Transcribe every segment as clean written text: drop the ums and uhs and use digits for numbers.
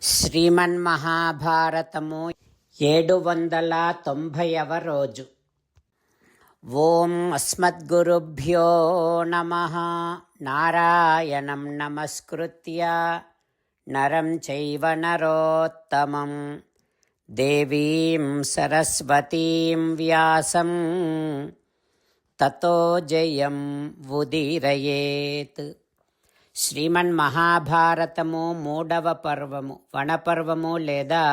శ్రీమన్మహాభారతము 790వ రోజు. ఓం అస్మద్గురుభ్యో నమః. నారాయణం నమస్కృత్య నరం చైవ నరోత్తమం దేవీం సరస్వతీం వ్యాసం తతో జయం ఉదీరయేత్. శ్రీమన్మహాభారతము 3వ పర్వము, వనపర్వము లేదా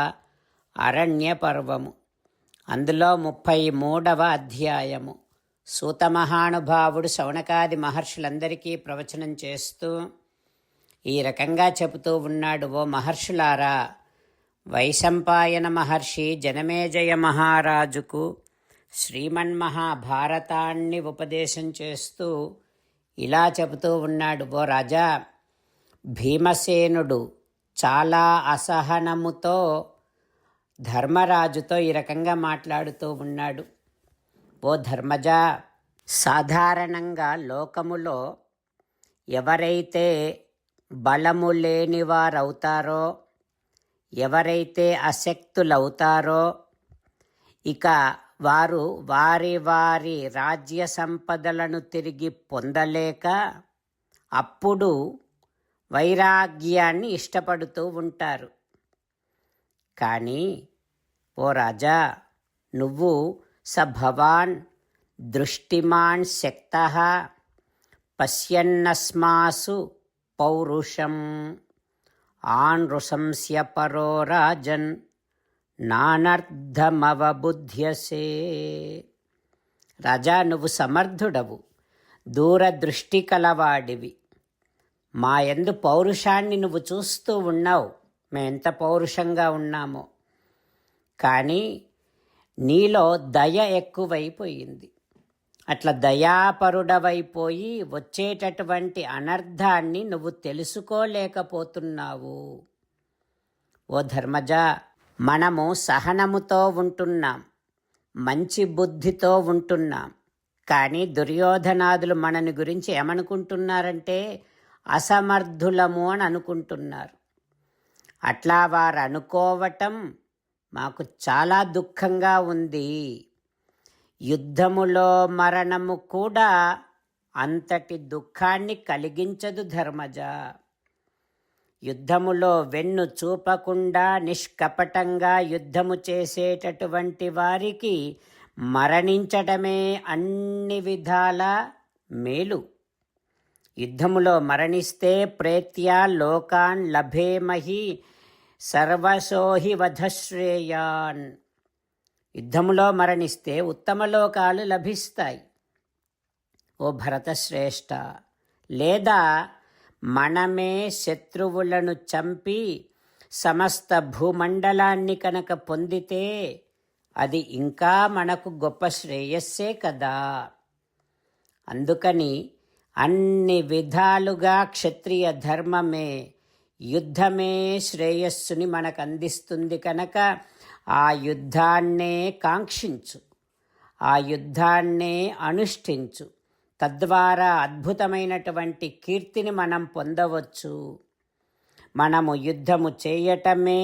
అరణ్య పర్వము. అందులో 33వ అధ్యాయము. సూతమహానుభావుడు శౌనకాది మహర్షులందరికీ ప్రవచనం చేస్తూ ఈ రకంగా చెబుతూ ఉన్నాడు. ఓ మహర్షులారా, వైశంపాయన మహర్షి జనమేజయ మహారాజుకు శ్రీమన్మహాభారతాన్ని ఉపదేశం చేస్తూ ఇలా చెబుతూ ఉన్నాడు. ఓ రాజా, భీమసేనుడు చాలా అసహనముతో ధర్మరాజుతో ఈ రకంగా మాట్లాడుతూ ఉన్నాడు. ఓ ధర్మజా, సాధారణంగా లోకములో ఎవరైతే బలము లేనివారవుతారో, ఎవరైతే అశక్తులవుతారో, ఇక వారు వారి వారి రాజ్య సంపదలను తిరిగి పొందలేక అప్పుడు వైరాగ్యాన్ని ఇష్టపడుతూ ఉంటారు. కానీ ఓ రాజా, నువ్వు సభవాన్ దృష్టిమాన్ శక్తః పశ్యన్నస్మాసు పౌరుషం ఆనృశంస్య పరో రాజన్ నానర్థమవబుధ్యసే. రాజా, నువ్వు సమర్థుడవు, దూరదృష్టి కలవాడివి. మా యందు పౌరుషాన్ని నువ్వు చూస్తూ ఉన్నావు, మేమెంత పౌరుషంగా ఉన్నామో. కానీ నీలో దయ ఎక్కువైపోయింది. అట్లా దయాపరుడవైపోయి వచ్చేటటువంటి అనర్థాన్ని నువ్వు తెలుసుకోలేకపోతున్నావు. ఓ ధర్మజా, మనము సహనముతో ఉంటున్నాం, మంచి బుద్ధితో ఉంటున్నాం. కానీ దుర్యోధనాదులు మనని గురించి ఏమనుకుంటున్నారంటే అసమర్థులము అని అనుకుంటున్నారు. అట్లా వారు అనుకోవటం మాకు చాలా దుఃఖంగా ఉంది. యుద్ధములో మరణము కూడా అంతటి దుఃఖాన్ని కలిగించదు ధర్మజ. యుద్ధములో వెన్ను చూపకుండా నిష్కపటంగా యుద్ధము చేసేటటువంటి వారికి మరణించటమే అన్ని విధాల మేలు. యుద్ధములో మరణిస్తే ప్రేత్యా లోకాన్ లభేమహి సర్వసోహి వధశ్రేయాన్. యుద్ధములో మరణిస్తే ఉత్తమ లోకాలు లభిస్తాయి. ఓ భరతశ్రేష్ఠ, లేదా మనమే శత్రువులను చంపి సమస్త భూమండలాన్ని కనుక పొందితే అది ఇంకా మనకు గొప్ప శ్రేయస్సే కదా. అందుకని అన్ని విధాలుగా క్షత్రియ ధర్మమే, యుద్ధమే శ్రేయస్సుని మనకు అందిస్తుంది కనుక ఆ యుద్ధాన్నే కాంక్షించు, ఆ యుద్ధాన్నే అనుష్ఠించు. తద్వారా అద్భుతమైనటువంటి కీర్తిని మనం పొందవచ్చు. మనము యుద్ధము చేయటమే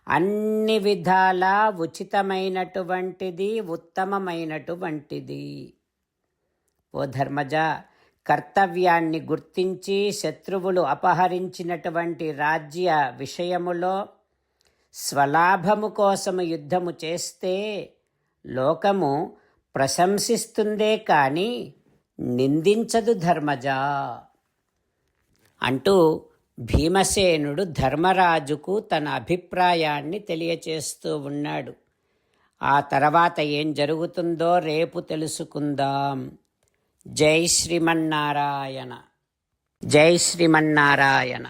అన్ని విధాల ఉచితమైనటువంటిది, ఉత్తమమైనటువంటిది. ఓ ధర్మజ, కర్తవ్యాన్ని గుర్తించి శత్రువులు అపహరించినటువంటి రాజ్య విషయములో స్వలాభము కోసము యుద్ధము చేస్తే లోకము ప్రశంసిస్తుందే కానీ నిందించదు ధర్మజా అంటూ భీమసేనుడు ధర్మరాజుకు తన అభిప్రాయాన్ని తెలియచేస్తూ ఉన్నాడు. ఆ తర్వాత ఏం జరుగుతుందో రేపు తెలుసుకుందాం. జై శ్రీమన్నారాయణ. జై శ్రీమన్నారాయణ.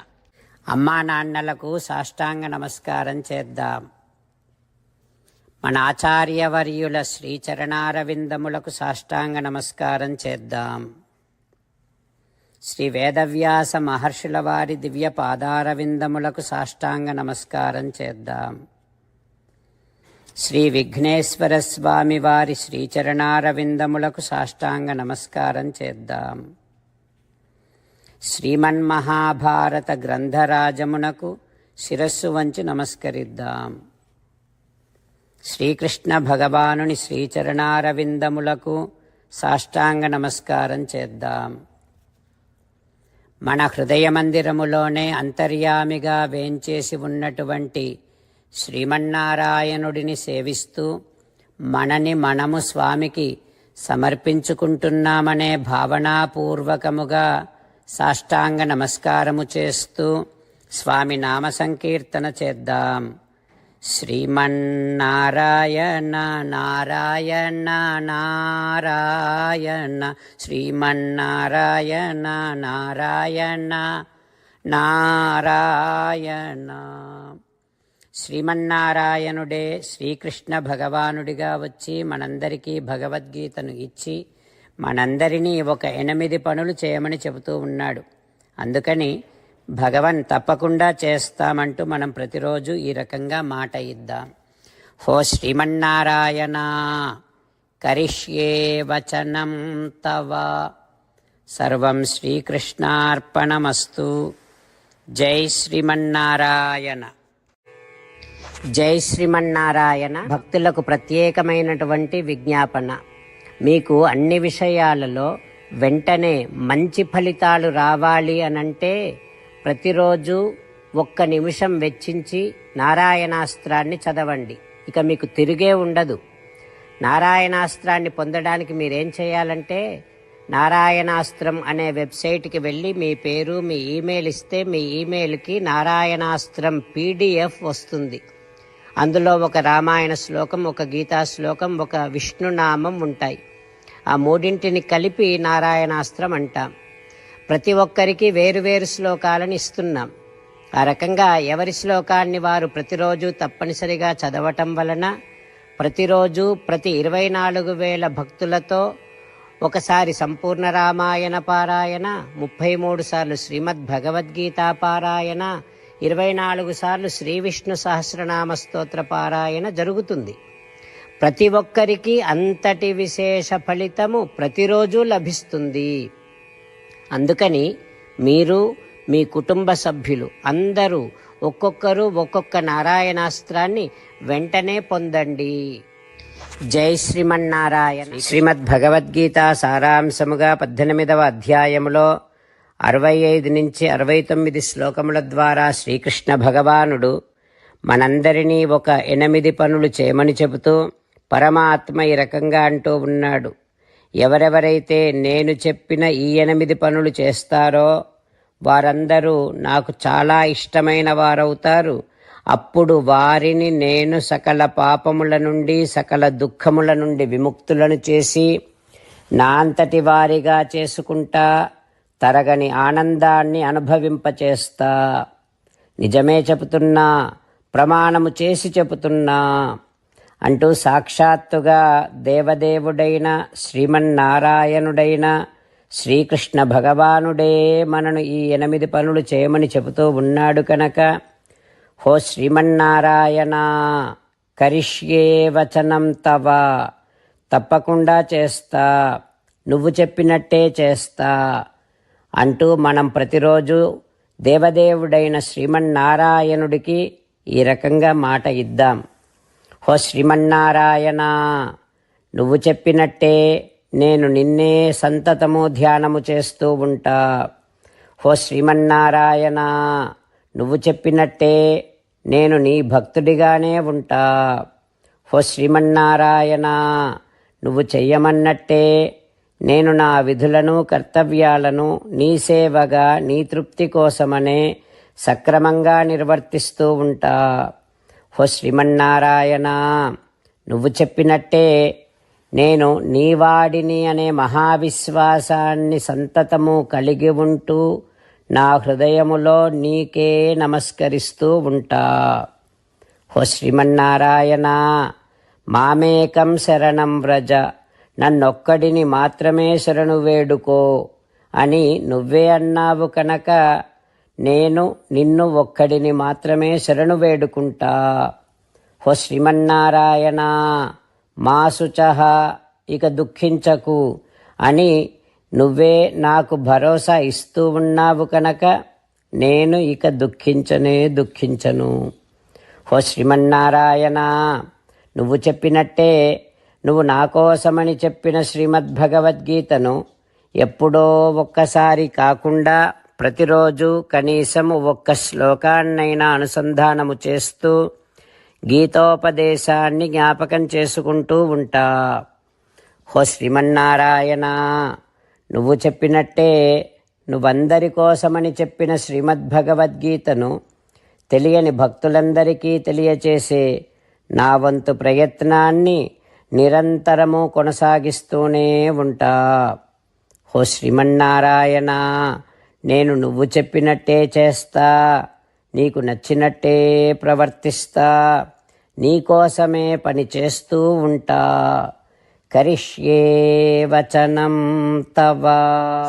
అమ్మా నాన్నలకు సాష్టాంగ నమస్కారం చేద్దాం. మన ఆచార్యవర్యుల శ్రీచరణారవిందములకు సాష్టాంగ నమస్కారం చేద్దాం. శ్రీ వేదవ్యాస మహర్షుల వారి దివ్య పాదారవిందములకు సాష్టాంగ నమస్కారం చేద్దాం. శ్రీ విఘ్నేశ్వర స్వామి వారి శ్రీచరణారవిందములకు సాష్టాంగ నమస్కారం చేద్దాం. శ్రీమన్మహాభారత గ్రంథరాజమునకు శిరస్సు వంచి నమస్కరిద్దాం. శ్రీకృష్ణ భగవానుని శ్రీచరణారవిందములకు సాష్టాంగ నమస్కారం చేద్దాం. మన హృదయ మందిరములోనే అంతర్యామిగా వేంచేసి ఉన్నటువంటి శ్రీమన్నారాయణుడిని సేవిస్తూ మనని మనము స్వామికి సమర్పించుకుంటున్నామనే భావనాపూర్వకముగా సాష్టాంగ నమస్కారము చేస్తూ స్వామి నామ సంకీర్తన చేద్దాం. శ్రీమన్నారాయణ నారాయణ నారాయణ శ్రీమన్నారాయణ నారాయణ నారాయణ. శ్రీమన్నారాయణుడే శ్రీకృష్ణ భగవానుడిగా వచ్చి మనందరికీ భగవద్గీతను ఇచ్చి మనందరినీ ఒక 8 పనులు చేయమని చెబుతూ ఉన్నాడు. అందుకని భగవన్ తప్పకుండా చేస్తామంటూ మనం ప్రతిరోజు ఈ రకంగా మాట ఇద్దాం. హో శ్రీమన్నారాయణ కరిష్యే వచనం తవ సర్వం శ్రీకృష్ణార్పణమస్తు. జై శ్రీమన్నారాయణ. జై శ్రీమన్నారాయణ. భక్తులకు ప్రత్యేకమైనటువంటి విజ్ఞాపన. మీకు అన్ని విషయాలలో వెంటనే మంచి ఫలితాలు రావాలి అనంటే ప్రతిరోజు 1 నిమిషం వెచ్చించి నారాయణాస్త్రాన్ని చదవండి. ఇక మీకు తిరిగే ఉండదు. నారాయణాస్త్రాన్ని పొందడానికి మీరేం చేయాలంటే నారాయణాస్త్రం అనే వెబ్సైట్కి వెళ్ళి మీ పేరు మీ ఈమెయిల్ ఇస్తే మీ ఈమెయిల్కి నారాయణాస్త్రం PDF వస్తుంది. అందులో ఒక రామాయణ శ్లోకం, ఒక గీతా శ్లోకం, ఒక విష్ణునామం ఉంటాయి. ఆ 3 కలిపి నారాయణాస్త్రం అంటాం. ప్రతి ఒక్కరికి వేరువేరు శ్లోకాలను ఇస్తున్నాం. ఆ రకంగా ఎవరి శ్లోకాన్ని వారు ప్రతిరోజు తప్పనిసరిగా చదవటం వలన ప్రతిరోజు ప్రతి 24,000 భక్తులతో ఒకసారి సంపూర్ణ రామాయణ పారాయణ, 33 సార్లు శ్రీమద్ భగవద్గీత పారాయణ, 24 సార్లు శ్రీ విష్ణు సహస్రనామ స్తోత్ర పారాయణ జరుగుతుంది. ప్రతి ఒక్కరికి అంతటి విశేష ఫలితము ప్రతిరోజు లభిస్తుంది. అందుకని మీరు మీ కుటుంబ సభ్యులు అందరూ ఒక్కొక్కరు ఒక్కొక్క నారాయణాస్త్రాన్ని వెంటనే పొందండి. జై శ్రీమన్నారాయణ. శ్రీమద్ భగవద్గీత సారాంశముగా 18వ అధ్యాయములో 65 నుంచి 69 శ్లోకముల ద్వారా శ్రీకృష్ణ భగవానుడు మనందరినీ ఒక 8 పనులు చేయమని చెబుతూ పరమాత్మ ఈ రకంగా అంటూ ఉన్నాడు. ఎవరెవరైతే నేను చెప్పిన ఈ 8 పనులు చేస్తారో వారందరూ నాకు చాలా ఇష్టమైన వారవుతారు. అప్పుడు వారిని నేను సకల పాపముల నుండి సకల దుఃఖముల నుండి విముక్తులను చేసి నా అంతటి వారిగా చేసుకుంటా, తరగని ఆనందాన్ని అనుభవింపచేస్తా. నిజమే చెబుతున్నా, ప్రమాణము చేసి చెబుతున్నా అంటూ సాక్షాత్తుగా దేవదేవుడైన శ్రీమన్నారాయణుడైన శ్రీకృష్ణ భగవానుడే మనను ఈ 8 పనులు చేయమని చెబుతూ ఉన్నాడు కనుక హో శ్రీమన్నారాయణ కరిష్యే వచనం తవ, తప్పకుండా చేస్తా, నువ్వు చెప్పినట్టే చేస్తా అంటూ మనం ప్రతిరోజు దేవదేవుడైన శ్రీమన్నారాయణుడికి ఈ రకంగా మాట ఇద్దాం. హో శ్రీమన్నారాయణ, నువ్వు చెప్పినట్టే నేను నిన్నే సంతతము ధ్యానము చేస్తూ ఉంటా. హో శ్రీమన్నారాయణ, నువ్వు చెప్పినట్టే నేను నీ భక్తుడిగానే ఉంటా. హో శ్రీమన్నారాయణ, నువ్వు చెయ్యమన్నట్టే నేను నా విధులను కర్తవ్యాలను నీ సేవగా నీ తృప్తి కోసమనే సక్రమంగా నిర్వర్తిస్తూ ఉంటా. హో శ్రీమన్నారాయణ, నువ్వు చెప్పినట్టే నేను నీవాడిని అనే మహావిశ్వాసాన్ని సంతతము కలిగి ఉంటూ నా హృదయములో నీకే నమస్కరిస్తూ ఉంటా. హో శ్రీమన్నారాయణ, మామేకం శరణం వ్రజ, నన్నొక్కడిని మాత్రమే శరణు వేడుకో అని నువ్వే అన్నావు కనుక నేను నిన్ను ఒక్కడిని మాత్రమే శరణు వేడుకుంటా. హో శ్రీమన్నారాయణ, మా శుచః, ఇక దుఃఖించకు అని నువ్వే నాకు భరోసా ఇస్తూ ఉన్నావు కనుక నేను ఇక దుఃఖించను. ఓ శ్రీమన్నారాయణ, నువ్వు చెప్పినట్టే, నువ్వు నా కోసమని చెప్పిన శ్రీమద్భగవద్గీతను ఎప్పుడో ఒక్కసారి కాకుండా ప్రతిరోజు కనీసము ఒక్క శ్లోకాన్నైనా అనుసంధానము చేస్తూ గీతోపదేశాన్ని జ్ఞాపకం చేసుకుంటూ ఉంటా. ఓ శ్రీమన్నారాయణ, నువ్వు చెప్పినట్టే, నువ్వందరి కోసమని చెప్పిన శ్రీమద్భగవద్గీతను తెలియని భక్తులందరికీ తెలియచేసే నా వంతు ప్రయత్నాన్ని నిరంతరము కొనసాగిస్తూనే ఉంటా. ఓ శ్రీమన్నారాయణ, నేను నువ్వు చెప్పినట్టే చేస్తా, నీకు నచ్చినట్టే ప్రవర్తిస్తా, నీకోసమే పని చేస్తూ ఉంటా. కరిష్యే వచనం తవ.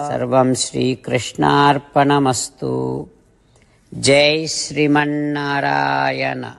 సర్వం శ్రీకృష్ణార్పణమస్తు. జై శ్రీమన్నారాయణ.